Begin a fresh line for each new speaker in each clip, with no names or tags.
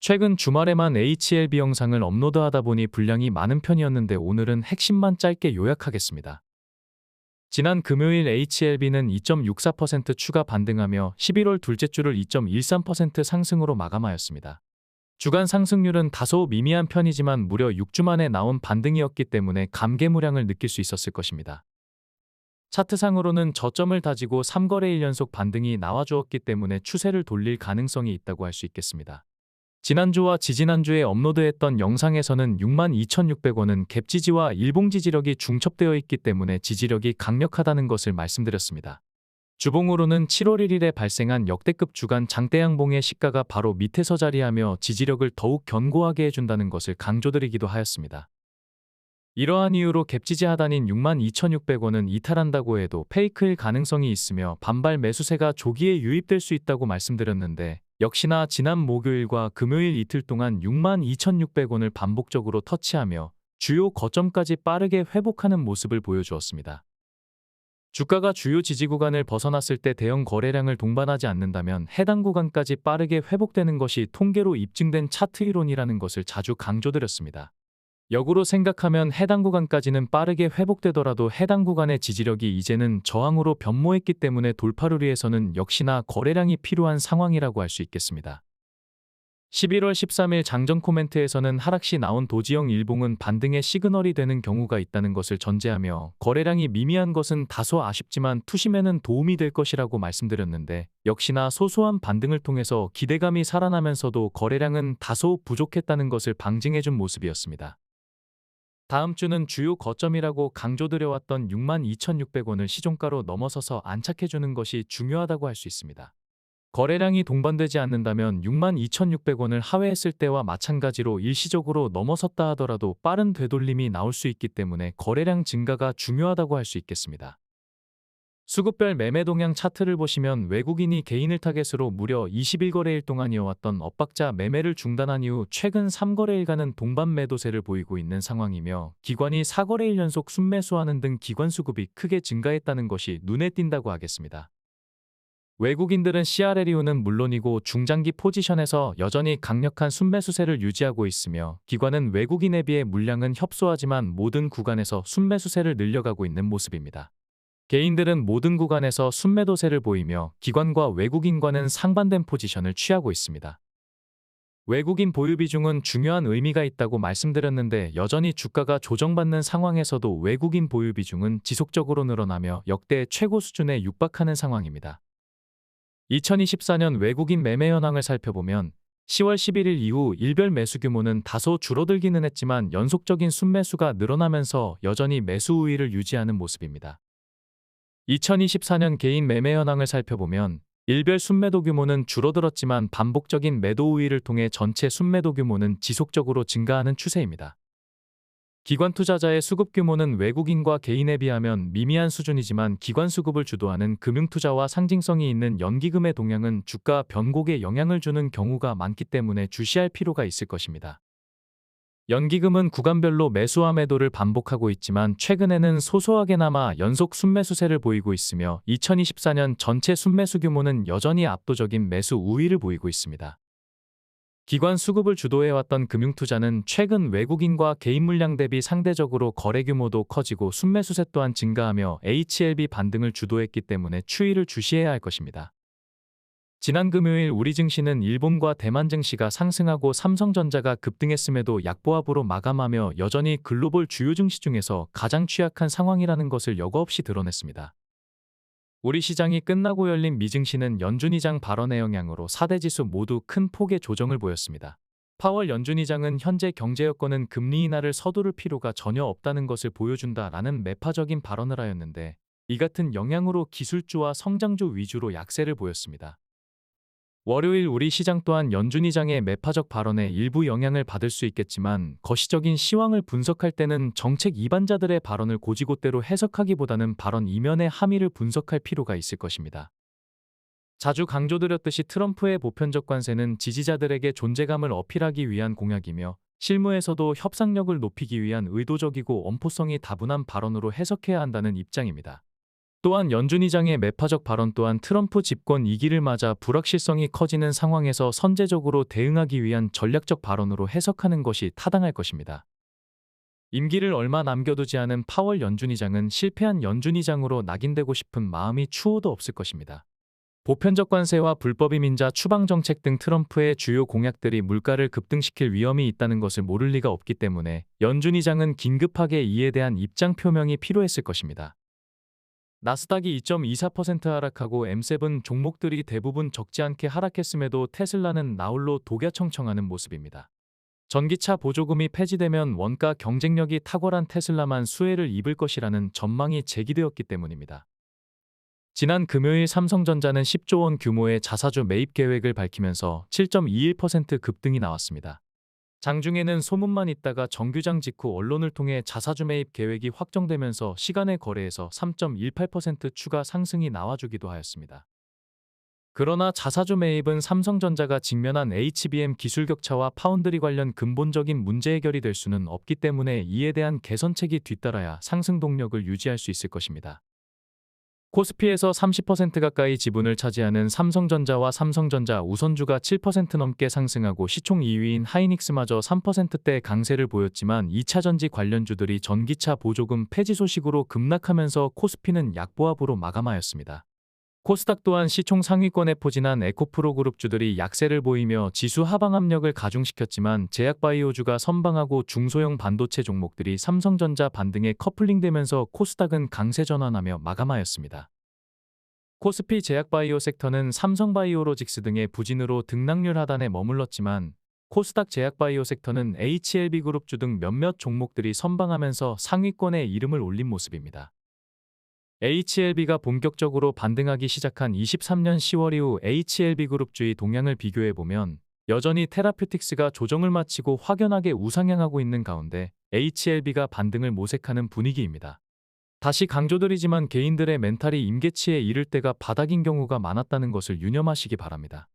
최근 주말에만 HLB 영상을 업로드하다 보니 분량이 많은 편이었는데 오늘은 핵심만 짧게 요약하겠습니다. 지난 금요일 HLB는 2.64% 추가 반등하며 11월 둘째 주를 2.13% 상승으로 마감하였습니다. 주간 상승률은 다소 미미한 편이지만 무려 6주 만에 나온 반등이었기 때문에 감개무량을 느낄 수 있었을 것입니다. 차트상으로는 저점을 다지고 3거래일 연속 반등이 나와주었기 때문에 추세를 돌릴 가능성이 있다고 할 수 있겠습니다. 지난주와 지지난주에 업로드했던 영상에서는 62,600원은 갭 지지와 일봉 지지력이 중첩되어 있기 때문에 지지력이 강력하다는 것을 말씀드렸습니다. 주봉으로는 7월 1일에 발생한 역대급 주간 장대양봉의 시가가 바로 밑에서 자리하며 지지력을 더욱 견고하게 해준다는 것을 강조드리기도 하였습니다. 이러한 이유로 갭 지지 하단인 62,600원은 이탈한다고 해도 페이크일 가능성이 있으며 반발 매수세가 조기에 유입될 수 있다고 말씀드렸는데 역시나 지난 목요일과 금요일 이틀 동안 62,600원을 반복적으로 터치하며 주요 거점까지 빠르게 회복하는 모습을 보여주었습니다. 주가가 주요 지지 구간을 벗어났을 때 대형 거래량을 동반하지 않는다면 해당 구간까지 빠르게 회복되는 것이 통계로 입증된 차트 이론이라는 것을 자주 강조드렸습니다. 역으로 생각하면 해당 구간까지는 빠르게 회복되더라도 해당 구간의 지지력이 이제는 저항으로 변모했기 때문에 돌파를 위해서는 역시나 거래량이 필요한 상황이라고 할 수 있겠습니다. 11월 13일 장전 코멘트에서는 하락시 나온 도지형 일봉은 반등의 시그널이 되는 경우가 있다는 것을 전제하며 거래량이 미미한 것은 다소 아쉽지만 투심에는 도움이 될 것이라고 말씀드렸는데 역시나 소소한 반등을 통해서 기대감이 살아나면서도 거래량은 다소 부족했다는 것을 방증해준 모습이었습니다. 다음 주는 주요 거점이라고 강조드려왔던 62,600원을 시종가로 넘어서서 안착해주는 것이 중요하다고 할 수 있습니다. 거래량이 동반되지 않는다면 62,600원을 하회했을 때와 마찬가지로 일시적으로 넘어섰다 하더라도 빠른 되돌림이 나올 수 있기 때문에 거래량 증가가 중요하다고 할 수 있겠습니다. 수급별 매매 동향 차트를 보시면 외국인이 개인을 타겟으로 무려 21거래일 동안 이어왔던 엇박자 매매를 중단한 이후 최근 3거래일간은 동반 매도세를 보이고 있는 상황이며 기관이 4거래일 연속 순매수하는 등 기관 수급이 크게 증가했다는 것이 눈에 띈다고 하겠습니다. 외국인들은 CRL 이후는 물론이고 중장기 포지션에서 여전히 강력한 순매수세를 유지하고 있으며 기관은 외국인에 비해 물량은 협소하지만 모든 구간에서 순매수세를 늘려가고 있는 모습입니다. 개인들은 모든 구간에서 순매도세를 보이며 기관과 외국인과는 상반된 포지션을 취하고 있습니다. 외국인 보유 비중은 중요한 의미가 있다고 말씀드렸는데 여전히 주가가 조정받는 상황에서도 외국인 보유 비중은 지속적으로 늘어나며 역대 최고 수준에 육박하는 상황입니다. 2024년 외국인 매매 현황을 살펴보면 10월 11일 이후 일별 매수 규모는 다소 줄어들기는 했지만 연속적인 순매수가 늘어나면서 여전히 매수 우위를 유지하는 모습입니다. 2024년 개인 매매 현황을 살펴보면 일별 순매도 규모는 줄어들었지만 반복적인 매도 우위를 통해 전체 순매도 규모는 지속적으로 증가하는 추세입니다. 기관 투자자의 수급 규모는 외국인과 개인에 비하면 미미한 수준이지만 기관 수급을 주도하는 금융투자와 상징성이 있는 연기금의 동향은 주가 변곡에 영향을 주는 경우가 많기 때문에 주시할 필요가 있을 것입니다. 연기금은 구간별로 매수와 매도를 반복하고 있지만 최근에는 소소하게나마 연속 순매수세를 보이고 있으며 2024년 전체 순매수 규모는 여전히 압도적인 매수 우위를 보이고 있습니다. 기관 수급을 주도해왔던 금융투자는 최근 외국인과 개인 물량 대비 상대적으로 거래 규모도 커지고 순매수세 또한 증가하며 HLB 반등을 주도했기 때문에 추이를 주시해야 할 것입니다. 지난 금요일 우리 증시는 일본과 대만 증시가 상승하고 삼성전자가 급등했음에도 약보합으로 마감하며 여전히 글로벌 주요 증시 중에서 가장 취약한 상황이라는 것을 여과 없이 드러냈습니다. 우리 시장이 끝나고 열린 미증시는 연준 의장 발언의 영향으로 4대 지수 모두 큰 폭의 조정을 보였습니다. 파월 연준 의장은 현재 경제 여건은 금리 인하를 서두를 필요가 전혀 없다는 것을 보여준다라는 매파적인 발언을 하였는데 이 같은 영향으로 기술주와 성장주 위주로 약세를 보였습니다. 월요일 우리 시장 또한 연준 의장의 매파적 발언에 일부 영향을 받을 수 있겠지만 거시적인 시황을 분석할 때는 정책 이반자들의 발언을 고지고대로 해석하기보다는 발언 이면의 함의를 분석할 필요가 있을 것입니다. 자주 강조드렸듯이 트럼프의 보편적 관세는 지지자들에게 존재감을 어필하기 위한 공약이며 실무에서도 협상력을 높이기 위한 의도적이고 엄포성이 다분한 발언으로 해석해야 한다는 입장입니다. 또한 연준의장의 매파적 발언 또한 트럼프 집권 2기를 맞아 불확실성이 커지는 상황에서 선제적으로 대응하기 위한 전략적 발언으로 해석하는 것이 타당할 것입니다. 임기를 얼마 남겨두지 않은 파월 연준의장은 실패한 연준의장으로 낙인되고 싶은 마음이 추호도 없을 것입니다. 보편적 관세와 불법 이민자 추방 정책 등 트럼프의 주요 공약들이 물가를 급등시킬 위험이 있다는 것을 모를 리가 없기 때문에 연준의장은 긴급하게 이에 대한 입장 표명이 필요했을 것입니다. 나스닥이 2.24% 하락하고 M7 종목들이 대부분 적지 않게 하락했음에도 테슬라는 나홀로 독야청청하는 모습입니다. 전기차 보조금이 폐지되면 원가 경쟁력이 탁월한 테슬라만 수혜를 입을 것이라는 전망이 제기되었기 때문입니다. 지난 금요일 삼성전자는 10조 원 규모의 자사주 매입 계획을 밝히면서 7.21% 급등이 나왔습니다. 장중에는 소문만 있다가 정규장 직후 언론을 통해 자사주 매입 계획이 확정되면서 시간의 거래에서 3.18% 추가 상승이 나와주기도 하였습니다. 그러나 자사주 매입은 삼성전자가 직면한 HBM 기술 격차와 파운드리 관련 근본적인 문제 해결이 될 수는 없기 때문에 이에 대한 개선책이 뒤따라야 상승 동력을 유지할 수 있을 것입니다. 코스피에서 30% 가까이 지분을 차지하는 삼성전자와 삼성전자 우선주가 7% 넘게 상승하고 시총 2위인 하이닉스마저 3%대 강세를 보였지만 2차전지 관련주들이 전기차 보조금 폐지 소식으로 급락하면서 코스피는 약보합으로 마감하였습니다. 코스닥 또한 시총 상위권에 포진한 에코프로 그룹주들이 약세를 보이며 지수 하방 압력을 가중시켰지만 제약바이오주가 선방하고 중소형 반도체 종목들이 삼성전자 반등에 커플링되면서 코스닥은 강세 전환하며 마감하였습니다. 코스피 제약바이오 섹터는 삼성바이오로직스 등의 부진으로 등락률 하단에 머물렀지만 코스닥 제약바이오 섹터는 HLB그룹주 등 몇몇 종목들이 선방하면서 상위권에 이름을 올린 모습입니다. HLB가 본격적으로 반등하기 시작한 23년 10월 이후 HLB그룹주의 동향을 비교해보면 여전히 테라퓨틱스가 조정을 마치고 확연하게 우상향하고 있는 가운데 HLB가 반등을 모색하는 분위기입니다. 다시 강조드리지만 개인들의 멘탈이 임계치에 이를 때가 바닥인 경우가 많았다는 것을 유념하시기 바랍니다.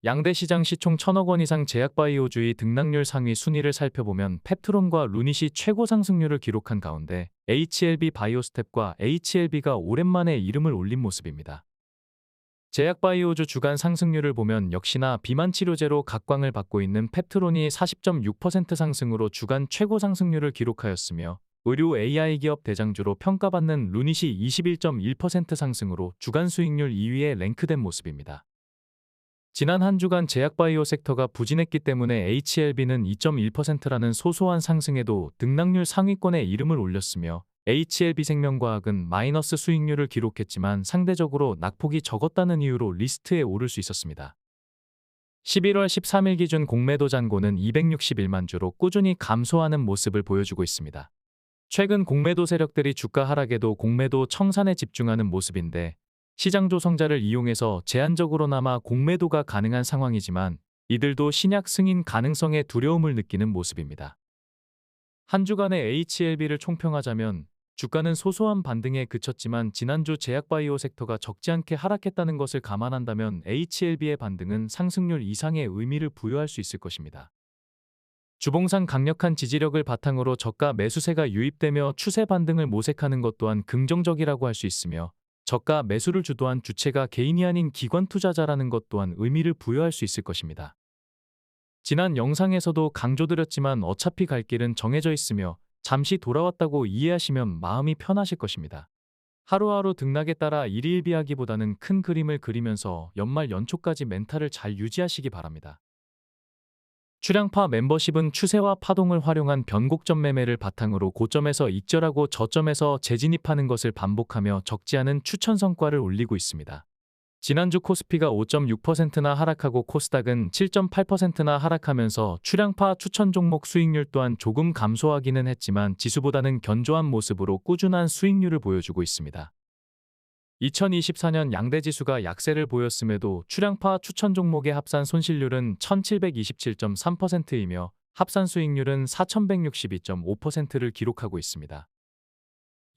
양대 시장 시총 1,000억 원 이상 제약바이오주의 등락률 상위 순위를 살펴보면 펩트론과 루닛이 최고 상승률을 기록한 가운데 HLB 바이오스텝과 HLB가 오랜만에 이름을 올린 모습입니다. 제약바이오주 주간 상승률을 보면 역시나 비만 치료제로 각광을 받고 있는 펩트론이 40.6% 상승으로 주간 최고 상승률을 기록하였으며 의료 AI 기업 대장주로 평가받는 루닛이 21.1% 상승으로 주간 수익률 2위에 랭크된 모습입니다. 지난 한 주간 제약바이오 섹터가 부진했기 때문에 HLB는 2.1%라는 소소한 상승에도 등락률 상위권에 이름을 올렸으며 HLB생명과학은 마이너스 수익률을 기록했지만 상대적으로 낙폭이 적었다는 이유로 리스트에 오를 수 있었습니다. 11월 13일 기준 공매도 잔고는 261만 주로 꾸준히 감소하는 모습을 보여주고 있습니다. 최근 공매도 세력들이 주가 하락에도 공매도 청산에 집중하는 모습인데 시장 조성자를 이용해서 제한적으로나마 공매도가 가능한 상황이지만 이들도 신약 승인 가능성에 두려움을 느끼는 모습입니다. 한 주간의 HLB를 총평하자면 주가는 소소한 반등에 그쳤지만 지난주 제약바이오 섹터가 적지 않게 하락했다는 것을 감안한다면 HLB의 반등은 상승률 이상의 의미를 부여할 수 있을 것입니다. 주봉상 강력한 지지력을 바탕으로 저가 매수세가 유입되며 추세 반등을 모색하는 것 또한 긍정적이라고 할 수 있으며 저가 매수를 주도한 주체가 개인이 아닌 기관 투자자라는 것 또한 의미를 부여할 수 있을 것입니다. 지난 영상에서도 강조드렸지만 어차피 갈 길은 정해져 있으며 잠시 돌아왔다고 이해하시면 마음이 편하실 것입니다. 하루하루 등락에 따라 일희일비하기보다는 큰 그림을 그리면서 연말 연초까지 멘탈을 잘 유지하시기 바랍니다. 출량파 멤버십은 추세와 파동을 활용한 변곡점 매매를 바탕으로 고점에서 익절하고 저점에서 재진입하는 것을 반복하며 적지 않은 추천 성과를 올리고 있습니다. 지난주 코스피가 5.6%나 하락하고 코스닥은 7.8%나 하락하면서 출량파 추천 종목 수익률 또한 조금 감소하기는 했지만 지수보다는 견조한 모습으로 꾸준한 수익률을 보여주고 있습니다. 2024년 양대지수가 약세를 보였음에도 출량파 추천 종목의 합산 손실률은 1727.3%이며 합산 수익률은 4162.5%를 기록하고 있습니다.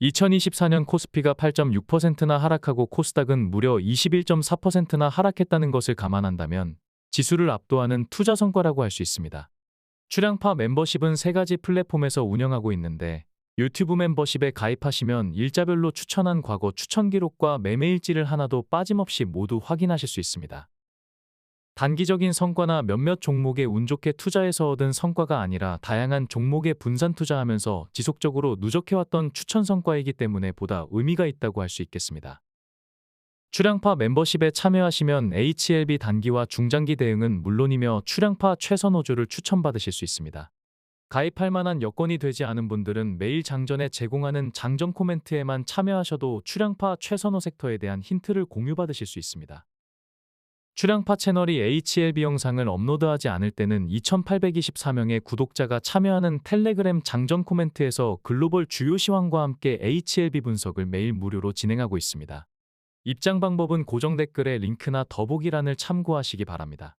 2024년 코스피가 8.6%나 하락하고 코스닥은 무려 21.4%나 하락했다는 것을 감안한다면 지수를 압도하는 투자 성과라고 할 수 있습니다. 출량파 멤버십은 3가지 플랫폼에서 운영하고 있는데 유튜브 멤버십에 가입하시면 일자별로 추천한 과거 추천 기록과 매매 일지를 하나도 빠짐없이 모두 확인하실 수 있습니다. 단기적인 성과나 몇몇 종목에 운 좋게 투자해서 얻은 성과가 아니라 다양한 종목에 분산 투자하면서 지속적으로 누적해왔던 추천 성과이기 때문에 보다 의미가 있다고 할 수 있겠습니다. 출량파 멤버십에 참여하시면 HLB 단기와 중장기 대응은 물론이며 출량파 최선 5주를 추천받으실 수 있습니다. 가입할 만한 여건이 되지 않은 분들은 매일 장전에 제공하는 장전 코멘트에만 참여하셔도 출량파 최선 5 섹터에 대한 힌트를 공유받으실 수 있습니다. 출량파 채널이 HLB 영상을 업로드하지 않을 때는 2824명의 구독자가 참여하는 텔레그램 장전 코멘트에서 글로벌 주요 시황과 함께 HLB 분석을 매일 무료로 진행하고 있습니다. 입장 방법은 고정 댓글에 링크나 더보기란을 참고하시기 바랍니다.